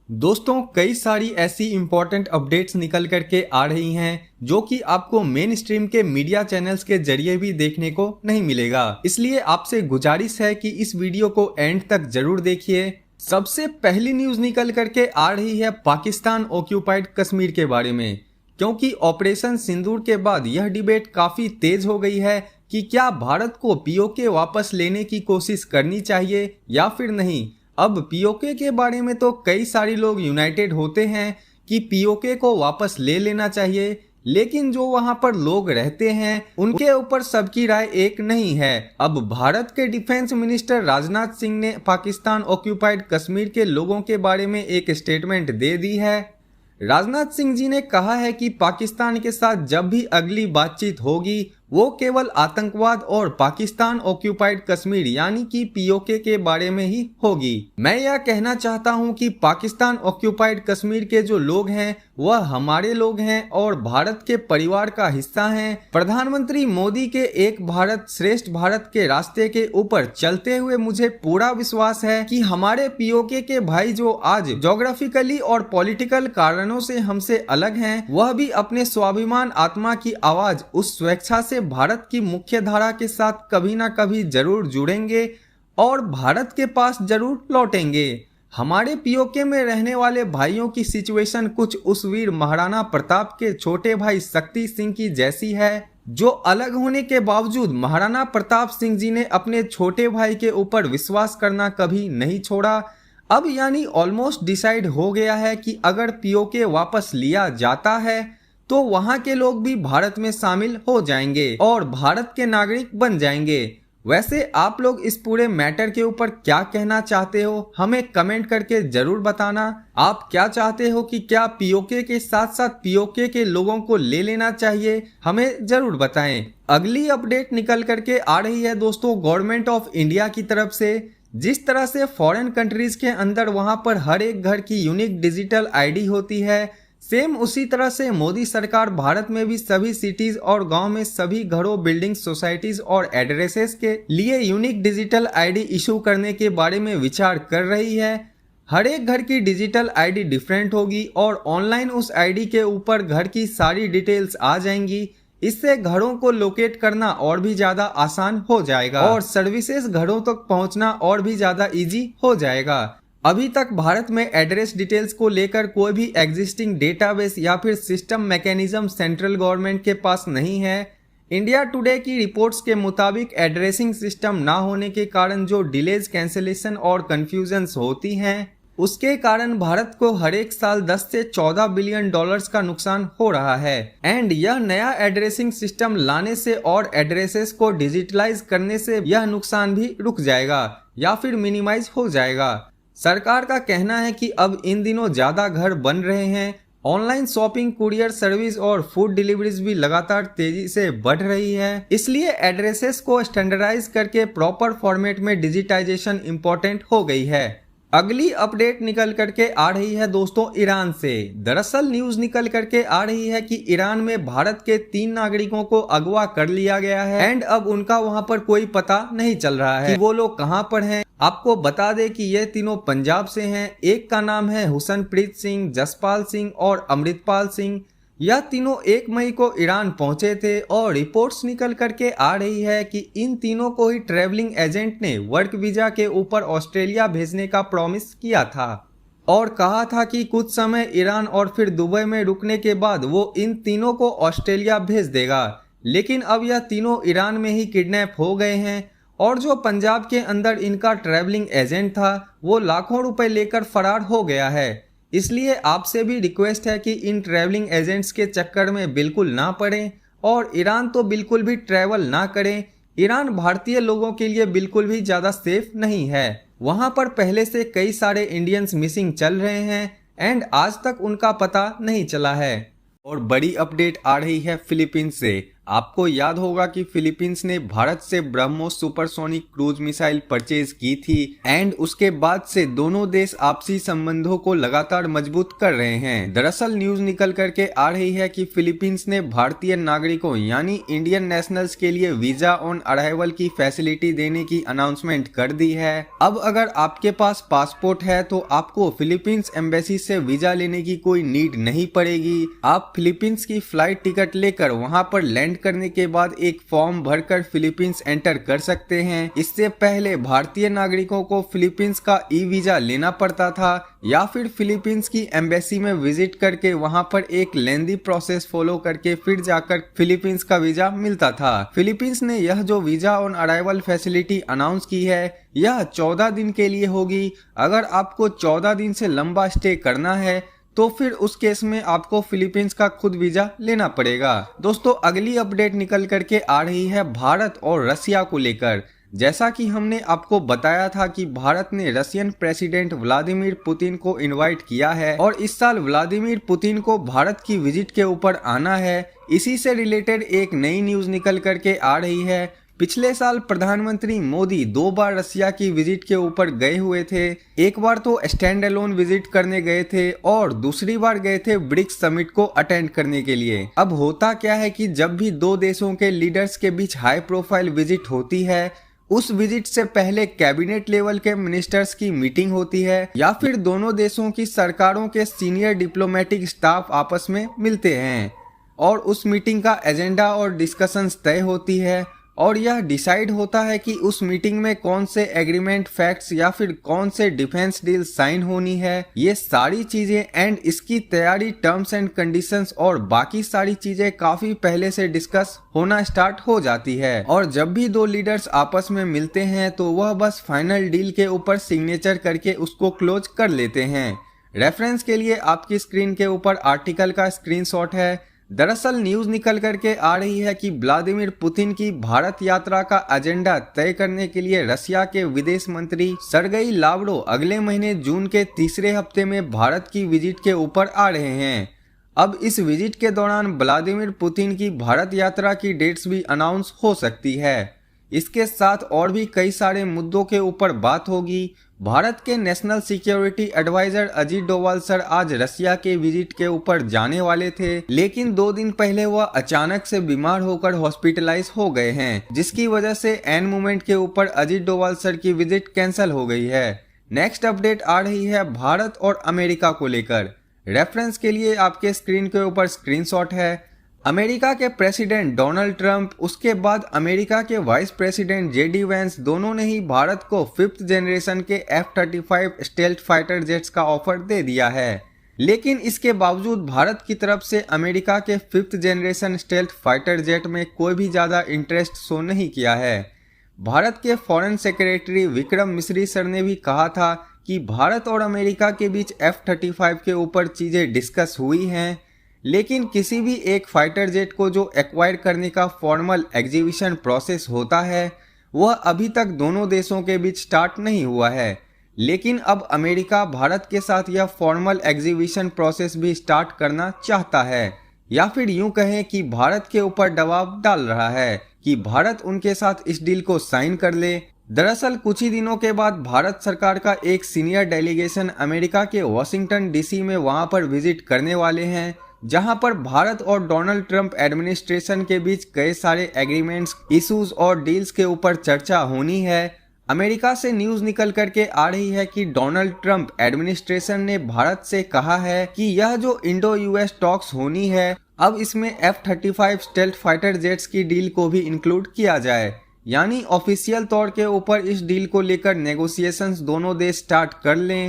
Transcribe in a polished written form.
दोस्तों कई सारी ऐसी इंपॉर्टेंट अपडेट्स निकल करके आ रही हैं जो कि आपको मेन स्ट्रीम के मीडिया चैनल्स के जरिए भी देखने को नहीं मिलेगा। इसलिए आपसे गुजारिश है कि इस वीडियो को एंड तक जरूर देखिए। सबसे पहली न्यूज निकल करके आ रही है पाकिस्तान ऑक्यूपाइड कश्मीर के बारे में, क्योंकि ऑपरेशन सिंदूर के बाद यह डिबेट काफी तेज हो गई है कि क्या भारत को पीओके वापस लेने की कोशिश करनी चाहिए या फिर नहीं। अब पीओके के बारे में तो कई सारे लोग यूनाइटेड होते हैं कि पीओके को वापस ले लेना चाहिए, लेकिन जो वहां पर लोग रहते हैं उनके ऊपर सबकी राय एक नहीं है। अब भारत के डिफेंस मिनिस्टर राजनाथ सिंह ने पाकिस्तान ऑक्यूपाइड कश्मीर के लोगों के बारे में एक स्टेटमेंट दे दी है। राजनाथ सिंह जी ने कहा है कि पाकिस्तान के साथ जब भी अगली बातचीत होगी वो केवल आतंकवाद और पाकिस्तान ऑक्यूपाइड कश्मीर यानी कि पीओके के बारे में ही होगी। मैं यह कहना चाहता हूं कि पाकिस्तान ऑक्यूपाइड कश्मीर के जो लोग हैं वह हमारे लोग हैं और भारत के परिवार का हिस्सा हैं। प्रधानमंत्री मोदी के एक भारत श्रेष्ठ भारत के रास्ते के ऊपर चलते हुए मुझे पूरा विश्वास है कि हमारे पीओके के भाई जो आज ज्योग्राफिकली और पॉलिटिकल कारणों से हमसे अलग हैं, वह भी अपने स्वाभिमान आत्मा की आवाज उस स्वेच्छा से भारत की मुख्य धारा के साथ कभी ना कभी जरूर जुड़ेंगे और भारत के पास जरूर लौटेंगे। हमारे पीओके में रहने वाले भाइयों की सिचुएशन कुछ उस वीर महाराणा प्रताप के छोटे भाई शक्ति सिंह की जैसी है, जो अलग होने के बावजूद महाराणा प्रताप सिंह जी ने अपने छोटे भाई के ऊपर विश्वास करना कभी नहीं छोड़ा। अब यानी ऑलमोस्ट डिसाइड हो गया है कि अगर पीओके वापस लिया जाता है तो वहां के लोग भी भारत में शामिल हो जाएंगे और भारत के नागरिक बन जाएंगे। वैसे आप लोग इस पूरे मैटर के ऊपर क्या कहना चाहते हो, हमें कमेंट करके जरूर बताना। आप क्या चाहते हो कि क्या पीओके के साथ साथ पीओके के लोगों को ले लेना चाहिए, हमें जरूर बताएं। अगली अपडेट निकल करके आ रही है दोस्तों गवर्नमेंट ऑफ इंडिया की तरफ से। जिस तरह से फॉरेन कंट्रीज के अंदर वहां पर हर एक घर की यूनिक डिजिटल आईडी होती है, सेम उसी तरह से मोदी सरकार भारत में भी सभी सिटीज और गांव में सभी घरों, बिल्डिंग, सोसाइटीज और एड्रेसेस के लिए यूनिक डिजिटल आईडी इशू करने के बारे में विचार कर रही है। हर एक घर की डिजिटल आईडी डिफरेंट होगी और ऑनलाइन उस आईडी के ऊपर घर की सारी डिटेल्स आ जाएंगी। इससे घरों को लोकेट करना और भी ज्यादा आसान हो जाएगा और सर्विसेज घरों तक पहुंचना और भी ज्यादा इजी हो जाएगा। अभी तक भारत में एड्रेस डिटेल्स को लेकर कोई भी एग्जिस्टिंग डेटाबेस या फिर सिस्टम मैकेनिज्म सेंट्रल गवर्नमेंट के पास नहीं है। इंडिया टुडे की रिपोर्ट्स के मुताबिक एड्रेसिंग सिस्टम ना होने के कारण जो डिलेज, कैंसिलेशन और कंफ्यूजन्स होती हैं, उसके कारण भारत को हर एक साल 10 से 14 बिलियन डॉलर्स का नुकसान हो रहा है। एंड यह नया एड्रेसिंग सिस्टम लाने से और एड्रेसेस को डिजिटलाइज करने से यह नुकसान भी रुक जाएगा या फिर मिनिमाइज हो जाएगा। सरकार का कहना है कि अब इन दिनों ज्यादा घर बन रहे हैं, ऑनलाइन शॉपिंग, कुरियर सर्विस और फूड डिलीवरीज भी लगातार तेजी से बढ़ रही है, इसलिए एड्रेसेस को स्टैंडर्डाइज करके प्रॉपर फॉर्मेट में डिजिटाइजेशन इंपॉर्टेंट हो गई है। अगली अपडेट निकल करके आ रही है दोस्तों ईरान से। दरअसल न्यूज निकल करके आ रही है कि ईरान में भारत के 3 नागरिकों को अगवा कर लिया गया है एंड अब उनका वहां पर कोई पता नहीं चल रहा है कि वो लोग कहां पर हैं। आपको बता दें कि ये तीनों पंजाब से हैं। एक का नाम है हुसनप्रीत सिंह, जसपाल सिंह और अमृतपाल सिंह। यह तीनों 1 मई को ईरान पहुंचे थे और रिपोर्ट्स निकल करके आ रही है कि इन तीनों को ही ट्रैवलिंग एजेंट ने वर्क वीजा के ऊपर ऑस्ट्रेलिया भेजने का प्रॉमिस किया था और कहा था कि कुछ समय ईरान और फिर दुबई में रुकने के बाद वो इन तीनों को ऑस्ट्रेलिया भेज देगा। लेकिन अब यह तीनों ईरान में ही किडनैप हो गए हैं और जो पंजाब के अंदर इनका ट्रैवलिंग एजेंट था वो लाखों रुपए लेकर फरार हो गया है। इसलिए आपसे भी रिक्वेस्ट है कि इन ट्रैवलिंग एजेंट्स के चक्कर में बिल्कुल ना पड़ें और ईरान तो बिल्कुल भी ट्रैवल ना करें। ईरान भारतीय लोगों के लिए बिल्कुल भी ज़्यादा सेफ नहीं है। वहां पर पहले से कई सारे इंडियंस मिसिंग चल रहे हैं एंड आज तक उनका पता नहीं चला है। और बड़ी अपडेट आ रही है फिलीपींस से। आपको याद होगा कि फिलीपींस ने भारत से BrahMos supersonic cruise missile purchase की थी एंड उसके बाद से दोनों देश आपसी संबंधों को लगातार मजबूत कर रहे हैं। दरअसल न्यूज निकल करके आ रही है कि फिलीपींस ने भारतीय नागरिकों यानी इंडियन नेशनल्स के लिए वीजा ऑन अराइवल की फैसिलिटी देने की अनाउंसमेंट कर दी है। अब अगर आपके पास पासपोर्ट है तो आपको फिलीपींस एम्बेसी से वीजा लेने की कोई नीड नहीं पड़ेगी। आप फिलीपींस की फ्लाइट टिकट लेकर वहां पर लैंड करने के बाद एक फॉर्म भरकर फिलीपींस एंटर कर सकते हैं। इससे पहले भारतीय नागरिकों को फिलीपींस का ई वीजा लेना पड़ता था या फिर फिलीपींस की एम्बेसी में विजिट करके वहां पर एक लेंदी प्रोसेस फॉलो करके फिर जाकर फिलीपींस का वीजा मिलता था। फिलीपींस ने यह जो visa on arrival facility announce की है यह 14 दिन के लिए होगी। अगर आपको 14 दिन से लंबा स्टे करना है तो फिर उस केस में आपको फिलीपींस का खुद वीजा लेना पड़ेगा। दोस्तों अगली अपडेट निकल करके आ रही है भारत और रसिया को लेकर। जैसा कि हमने आपको बताया था कि भारत ने रशियन प्रेसिडेंट व्लादिमीर पुतिन को इनवाइट किया है और इस साल व्लादिमीर पुतिन को भारत की विजिट के ऊपर आना है। इसी से रिलेटेड एक नई न्यूज निकल करके आ रही है। पिछले साल प्रधानमंत्री मोदी 2 बार रसिया की विजिट के ऊपर गए हुए थे। एक बार तो स्टैंड अलोन विजिट करने गए थे और दूसरी बार गए थे ब्रिक्स समिट को अटेंड करने के लिए। अब होता क्या है कि जब भी दो देशों के लीडर्स के बीच हाई प्रोफाइल विजिट होती है उस विजिट से पहले कैबिनेट लेवल के मिनिस्टर्स की मीटिंग होती है या फिर दोनों देशों की सरकारों के सीनियर डिप्लोमेटिक स्टाफ आपस में मिलते हैं और उस मीटिंग का एजेंडा और डिस्कशंस तय होती है और यह डिसाइड होता है कि उस मीटिंग में कौन से एग्रीमेंट फैक्ट्स या फिर कौन से डिफेंस डील साइन होनी है। ये सारी चीजें एंड इसकी तैयारी टर्म्स एंड कंडीशंस और बाकी सारी चीजें काफी पहले से डिस्कस होना स्टार्ट हो जाती है और जब भी दो लीडर्स आपस में मिलते हैं तो वह बस फाइनल डील के ऊपर सिग्नेचर करके उसको क्लोज कर लेते हैं। रेफरेंस के लिए आपकी स्क्रीन के ऊपर आर्टिकल का स्क्रीनशॉट है। दरअसल न्यूज निकल करके आ रही है कि व्लादिमीर पुतिन की भारत यात्रा का एजेंडा तय करने के लिए रशिया के विदेश मंत्री सर्गेई लावरोव अगले महीने जून के तीसरे हफ्ते में भारत की विजिट के ऊपर आ रहे हैं। अब इस विजिट के दौरान व्लादिमीर पुतिन की भारत यात्रा की डेट्स भी अनाउंस हो सकती है। इसके साथ और भी कई सारे मुद्दों के ऊपर बात होगी। भारत के national security adviser Ajit Doval sir आज रसिया के विजिट के ऊपर जाने वाले थे लेकिन 2 दिन पहले वह अचानक से बीमार होकर हॉस्पिटलाइज हो गए हैं जिसकी वजह से एन मोमेंट के ऊपर अजीत डोवाल सर की विजिट कैंसिल हो गई है। नेक्स्ट अपडेट आ रही है भारत और अमेरिका को लेकर। रेफरेंस के लिए आपके स्क्रीन के ऊपर स्क्रीनशॉट है। अमेरिका के प्रेसिडेंट डोनाल्ड ट्रंप उसके बाद अमेरिका के वाइस प्रेसिडेंट जेडी वैंस दोनों ने ही भारत को 5th जनरेशन के F-35 स्टेल्थ फाइटर जेट्स का ऑफर दे दिया है। लेकिन इसके बावजूद भारत की तरफ से अमेरिका के 5th generation stealth fighter jet में कोई भी ज़्यादा इंटरेस्ट शो नहीं किया है। भारत के फॉरेन सेक्रेटरी विक्रम मिश्री सर ने भी कहा था कि भारत और अमेरिका के बीच F-35 के ऊपर चीज़ें डिस्कस हुई हैं लेकिन किसी भी एक फाइटर जेट को जो एक्वायर करने का फॉर्मल एग्जीबिशन प्रोसेस होता है वह अभी तक दोनों देशों के बीच स्टार्ट नहीं हुआ है। लेकिन अब अमेरिका भारत के साथ यह फॉर्मल एग्जीबिशन प्रोसेस भी स्टार्ट करना चाहता है या फिर यूं कहें कि भारत के ऊपर दबाव डाल रहा है कि भारत उनके साथ इस डील को साइन कर ले। दरअसल कुछ ही दिनों के बाद भारत सरकार का एक सीनियर डेलीगेशन अमेरिका के वॉशिंगटन डीसी में वहां पर विजिट करने वाले हैं जहां पर भारत और डोनाल्ड ट्रंप एडमिनिस्ट्रेशन के बीच कई सारे एग्रीमेंट्स, इश्यूज और डील्स के ऊपर चर्चा होनी है। अमेरिका से न्यूज निकल करके आ रही है कि डोनाल्ड ट्रंप एडमिनिस्ट्रेशन ने भारत से कहा है कि यह जो इंडो यूएस टॉक्स होनी है अब इसमें F-35 स्टेल्थ फाइटर जेट्स की डील को भी इंक्लूड किया जाए, यानी ऑफिशियल तौर के ऊपर इस डील को लेकर नेगोशिएशंस दोनों देश स्टार्ट कर लें